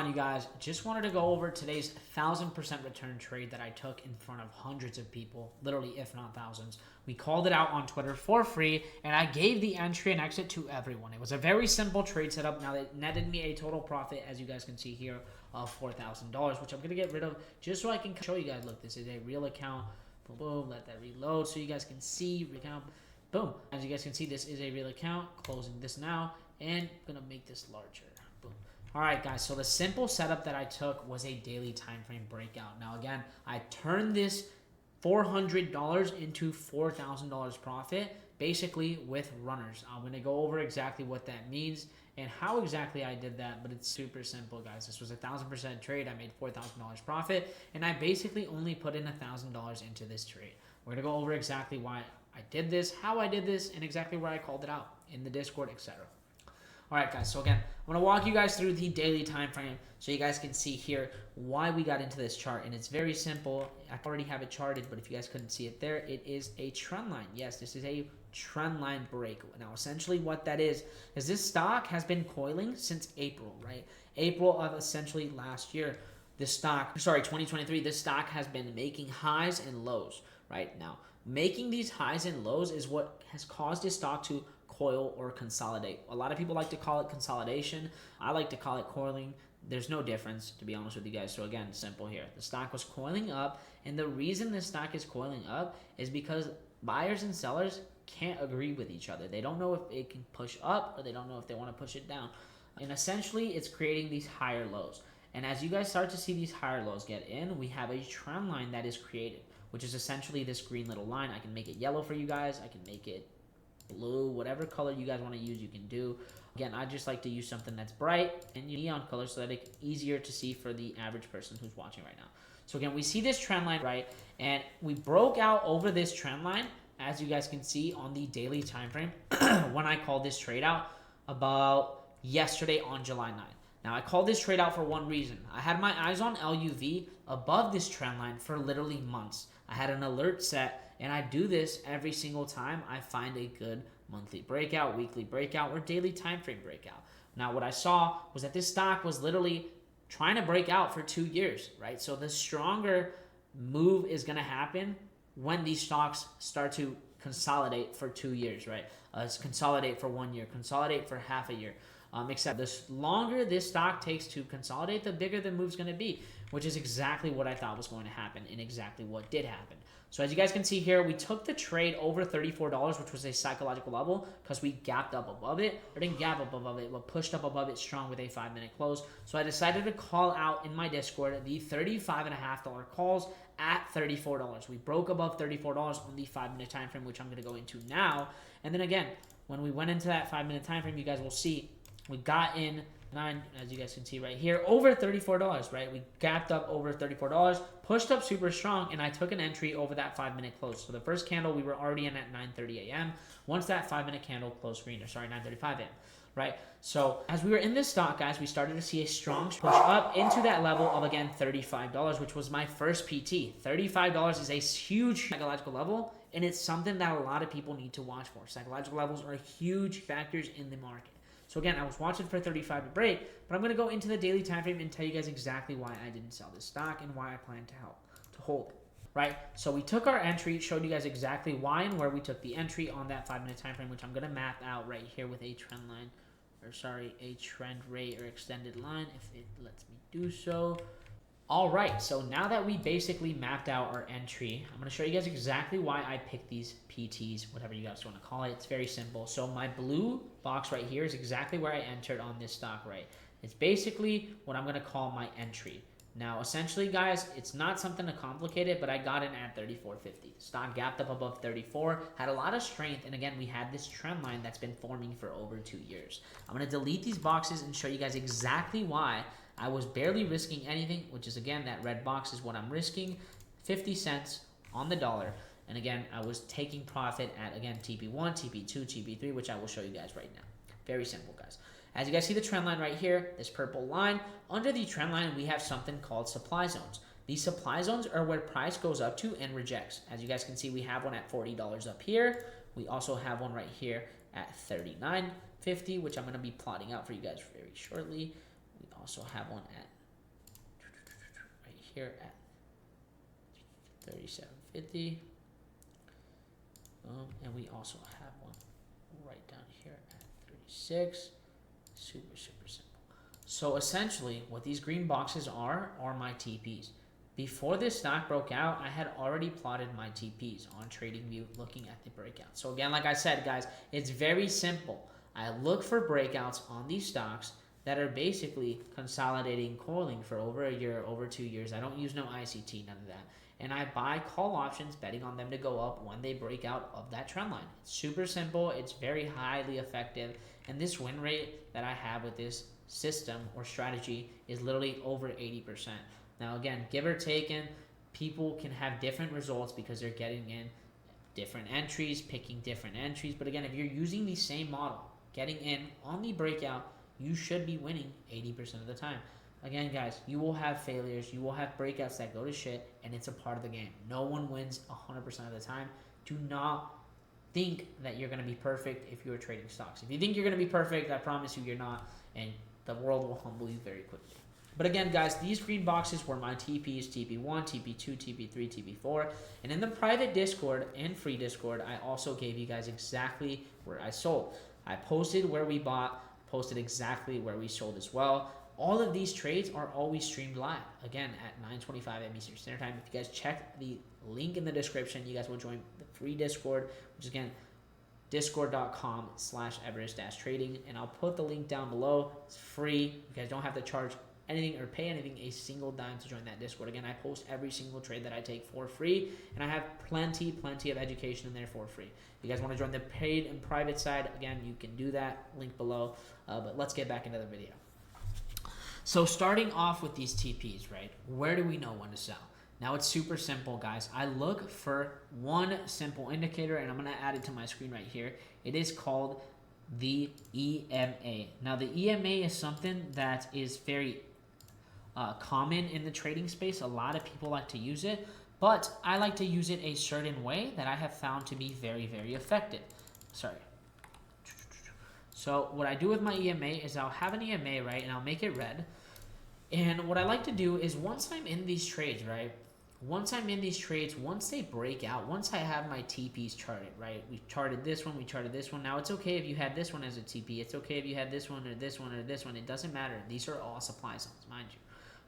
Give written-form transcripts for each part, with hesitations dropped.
on, you guys? Just wanted to go over today's 1000% return trade that I took in front of hundreds of people, literally if not thousands. We called it out on Twitter for free, and I gave the entry and exit to everyone. It was a very simple trade setup. Now, it netted me a total profit, as you guys can see here, of $4,000, which I'm going to get rid of just so I can show you guys. Look, this is a real account. Boom, boom, let that reload so you guys can see. Recount. Boom. As you guys can see, this is a real account. Closing this now, and I'm going to make this larger. Boom. All right, guys, so the simple setup that I took was a daily time frame breakout. Now, again, I turned this $400 into $4,000 profit, basically with runners. I'm going to go over exactly what that means and how exactly I did that, but it's super simple, guys. This was a 1000% trade. I made $4,000 profit, and I basically only put in $1,000 into this trade. We're going to go over exactly why I did this, how I did this, and exactly where I called it out in the Discord, etc. All right, guys, so again, I'm going to walk you guys through the daily time frame so you guys can see here why we got into this chart. And it's very simple. I already have it charted, but if you guys couldn't see it there, it is a trend line. Yes, this is a trend line break. Now, essentially what that is this stock has been coiling since April, right? April of essentially last year. This stock, 2023, this stock has been making highs and lows right now. Making these highs and lows is what has caused this stock to coil or consolidate. A lot of people like to call it consolidation. I like to call it coiling. There's no difference, to be honest with you guys. So again, simple here. The stock was coiling up, and the reason the stock is coiling up is because buyers and sellers can't agree with each other. They don't know if it can push up, or they don't know if they want to push it down. And essentially, it's creating these higher lows. And as you guys start to see these higher lows get in, we have a trend line that is created, which is essentially this green little line. I can make it yellow for you guys. I can make it blue, whatever color you guys want to use, you can do. Again, I just like to use something that's bright and neon color so that it's easier to see for the average person who's watching right now. So again, we see this trend line, right? And we broke out over this trend line, as you guys can see on the daily time frame when I called this trade out about yesterday on July 9th. Now, I called this trade out for one reason. I had my eyes on LUV above this trend line for literally months. I had an alert set, and I do this every single time I find a good monthly breakout, weekly breakout, or daily time frame breakout. Now, what I saw was that this stock was literally trying to break out for 2 years, right? So the stronger move is going to happen when these stocks start to consolidate for 2 years, right? Consolidate for 1 year, consolidate for half a year. Except the longer this stock takes to consolidate, the bigger the move's going to be, which is exactly what I thought was going to happen and exactly what did happen. So as you guys can see here, we took the trade over $34, which was a psychological level because we gapped up above it, or didn't gap up above it, but pushed up above it strong with a 5-minute close. So I decided to call out in my Discord the $35.50 calls at $34. We broke above $34 on the 5-minute time frame, which I'm going to go into now. And then again, when we went into that 5-minute time frame, you guys will see we got in as you guys can see right here, over $34, right? We gapped up over $34, pushed up super strong, and I took an entry over that 5-minute close. So the first candle, we were already in at 9:30 a.m. Once that 5-minute candle closed green, 9:35 a.m., right? So as we were in this stock, guys, we started to see a strong push up into that level of, again, $35, which was my first PT. $35 is a huge psychological level, and it's something that a lot of people need to watch for. Psychological levels are huge factors in the market. So again, I was watching for 35 to break, but I'm going to go into the daily time frame and tell you guys exactly why I didn't sell this stock and why I plan to hold it, right? So we took our entry, showed you guys exactly why and where we took the entry on that 5-minute time frame, which I'm going to map out right here with a trend line, a trend rate or extended line, if it lets me do so. All right, so now that we basically mapped out our entry, I'm going to show you guys exactly why I picked these PTs, whatever you guys want to call it. It's very simple. So my blue box right here is exactly where I entered on this stock, right? It's basically what I'm going to call my entry. Now, essentially, guys, it's not something to complicate it, but I got in at 34.50. Stock gapped up above 34, had a lot of strength, and again, we had this trend line that's been forming for over 2 years. I'm going to delete these boxes and show you guys exactly why I was barely risking anything, which is, again, that red box is what I'm risking, 50 cents on the dollar. And again, I was taking profit at, again, TP1, TP2, TP3, which I will show you guys right now. Very simple, guys. As you guys see the trend line right here, this purple line, under the trend line, we have something called supply zones. These supply zones are where price goes up to and rejects. As you guys can see, we have one at $40 up here. We also have one right here at $39.50, which I'm going to be plotting out for you guys very shortly. We also have one at right here at 37.50. And we also have one right down here at 36. Super simple. So essentially, what these green boxes are my TPs. Before this stock broke out, I had already plotted my TPs on TradingView looking at the breakout. So again, like I said, guys, it's very simple. I look for breakouts on these stocks that are basically consolidating, coiling for over a year, over 2 years. I don't use no ICT, none of that. And I buy call options, betting on them to go up when they break out of that trend line. It's super simple. It's very highly effective. And this win rate that I have with this system or strategy is literally over 80%. Now, again, give or take, people can have different results because they're getting in different entries, picking different entries. But again, if you're using the same model, getting in on the breakout, you should be winning 80% of the time. Again, guys, you will have failures. You will have breakouts that go to shit, and it's a part of the game. No one wins 100% of the time. Do not think that you're going to be perfect if you're trading stocks. If you think you're going to be perfect, I promise you you're not, and the world will humble you very quickly. But again, guys, these green boxes were my TPs, TP1, TP2, TP3, TP4. And in the private Discord and free Discord, I also gave you guys exactly where I sold. I posted where we bought, posted exactly where we sold as well. All of these trades are always streamed live, again, at 9:25 a.m. Eastern Standard Time. If you guys check the link in the description, you guys will join the free Discord, which is, again, discord.com/Everest-trading. And I'll put the link down below. It's free. You guys don't have to charge anything or pay anything, a single dime to join that Discord. Again, I post every single trade that I take for free, and I have plenty of education in there for free. If you guys want to join the paid and private side, again, you can do that, link below. But let's get back into the video. So starting off with these TPs, right? Where do we know when to sell? Now it's super simple, guys. I look for one simple indicator, and I'm going to add it to my screen right here. It is called the EMA. Now the EMA is something that is very common in the trading space. A lot of people like to use it, but I like to use it a certain way that I have found to be very effective. So what I do with my EMA is I'll have an EMA, right, and I'll make it red. And what I like to do is once I'm in these trades, right, once they break out, once I have my TPs charted, right, we charted this one, we charted this one. Now it's okay if you had this one as a TP. It's okay if you had this one or this one or this one. It doesn't matter. These are all supply zones, mind you.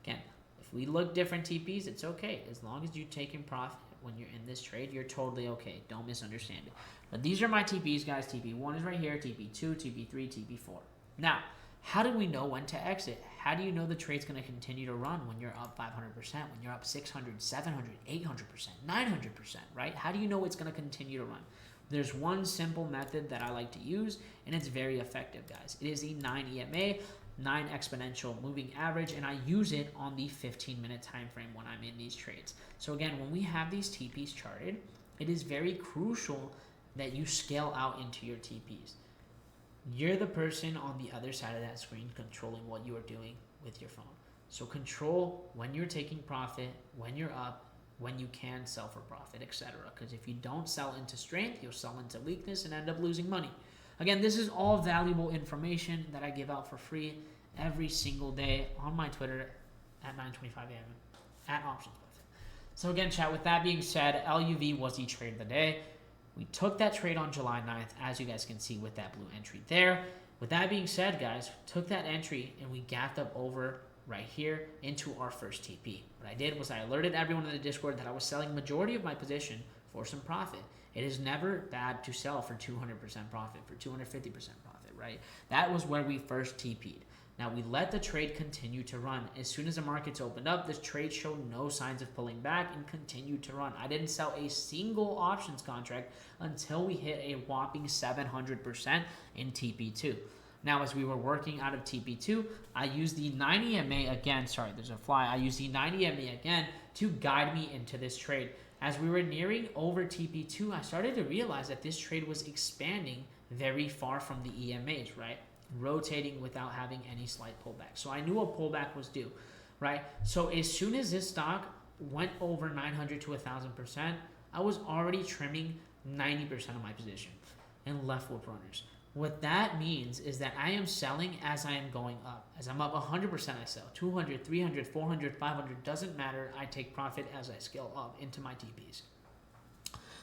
Again, if we look different TPs, it's okay. As long as you're taking profit when you're in this trade, you're totally okay. Don't misunderstand it. But these are my TPs, guys. TP1 is right here, TP2, TP3, TP4. Now, how do we know when to exit? How do you know the trade's going to continue to run when you're up 500%, when you're up 600, 700, 800%, 900%, right? How do you know it's going to continue to run? There's one simple method that I like to use, and it's very effective, guys. It is the 9 EMA, 9 exponential moving average, and I use it on the 15-minute time frame when I'm in these trades. So again, when we have these TPs charted, it is very crucial that you scale out into your TPs. You're the person on the other side of that screen controlling what you are doing with your phone. So control when you're taking profit, when you're up, when you can sell for profit, etc. Because if you don't sell into strength, you'll sell into weakness and end up losing money. Again, this is all valuable information that I give out for free every single day on my Twitter at 9:25 a.m. at Options Buffet. So again, chat, with that being said, LUV was the trade of the day. We took that trade on July 9th, as you guys can see with that blue entry there. With that being said, guys, took that entry and we gapped up over right here into our first TP. What I did was I alerted everyone in the Discord that I was selling majority of my position for some profit. It is never bad to sell for 200% profit, for 250% profit, right? That was where we first TP'd. Now, we let the trade continue to run. As soon as the markets opened up, this trade showed no signs of pulling back and continued to run. I didn't sell a single options contract until we hit a whopping 700% in TP2. Now, as we were working out of TP2, I used the 9 EMA again. Sorry, there's a fly. I used the 9 EMA again to guide me into this trade. As we were nearing over TP2, I started to realize that this trade was expanding very far from the EMAs, right? Rotating without having any slight pullback. So I knew a pullback was due, right? So as soon as this stock went over 900 to 1,000%, I was already trimming 90% of my position and left with runners. What that means is that I am selling as I am going up. As I'm up 100%, I sell 200, 300, 400, 500, doesn't matter. I take profit as I scale up into my TPs.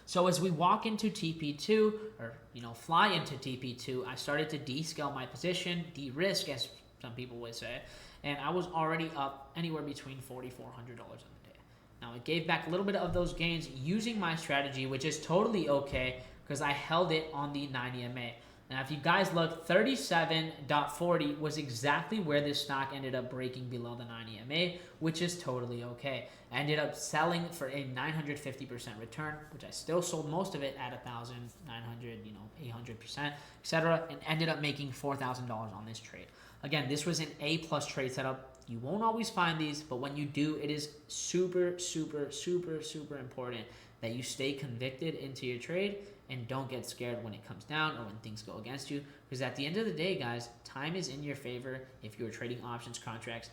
So as we walk into TP2, or fly into TP2, I started to descale my position, de-risk, as some people would say, and I was already up anywhere between $4,400 on the day. Now, I gave back a little bit of those gains using my strategy, which is totally okay because I held it on the 90 MA. Now, if you guys look, 37.40 was exactly where this stock ended up breaking below the 90 MA, which is totally okay. I ended up selling for a 950% return, which I still sold most of it at 1,900, 800%, etc., and ended up making $4,000 on this trade. Again, this was an A+ trade setup. You won't always find these, but when you do, it is super, super, super, super important that you stay convicted into your trade and don't get scared when it comes down or when things go against you. Because at the end of the day, guys, time is in your favor if you're trading options contracts,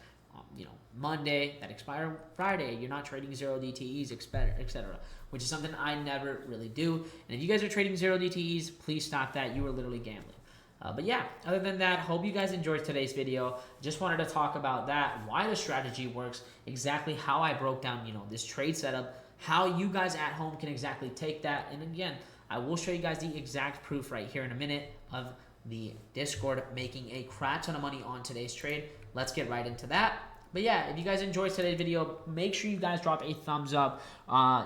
Monday that expire Friday. You're not trading 0 DTEs, etc., which is something I never really do. And if you guys are trading 0 DTEs, please stop that. You are literally gambling. But yeah, other than that, hope you guys enjoyed today's video. Just wanted to talk about that, why the strategy works, exactly how I broke down, this trade setup, how you guys at home can exactly take that. And again, I will show you guys the exact proof right here in a minute of the Discord making a crap ton of money on today's trade. Let's get right into that. But yeah, if you guys enjoyed today's video, make sure you guys drop a thumbs up.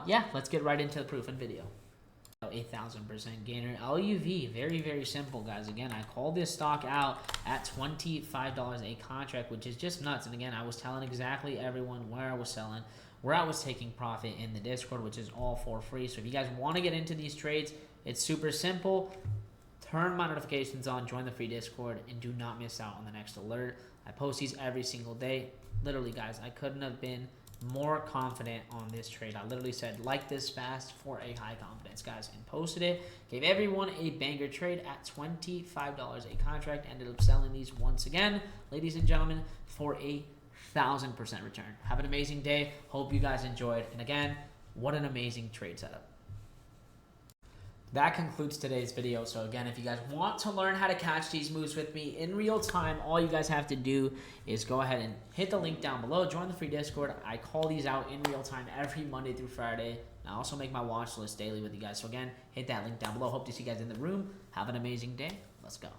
Yeah, let's get right into the proof and video. 1,000% gainer. LUV, very, very simple, guys. Again, I called this stock out at $25 a contract, which is just nuts. And again, I was telling exactly everyone where I was selling, where I was taking profit in the Discord, which is all for free. So if you guys want to get into these trades, it's super simple. Turn my notifications on, join the free Discord, and do not miss out on the next alert. I post these every single day. Literally, guys, I couldn't have been more confident on this trade. I literally said, like this fast for a high confidence, guys, and posted it. Gave everyone a banger trade at $25 a contract. Ended up selling these once again, ladies and gentlemen, for a 1,000% return. Have an amazing day. Hope you guys enjoyed. And again, what an amazing trade setup. That concludes today's video. So again, if you guys want to learn how to catch these moves with me in real time, all you guys have to do is go ahead and hit the link down below. Join the free Discord. I call these out in real time every Monday through Friday. I also make my watch list daily with you guys. So again, hit that link down below. Hope to see you guys in the room. Have an amazing day. Let's go.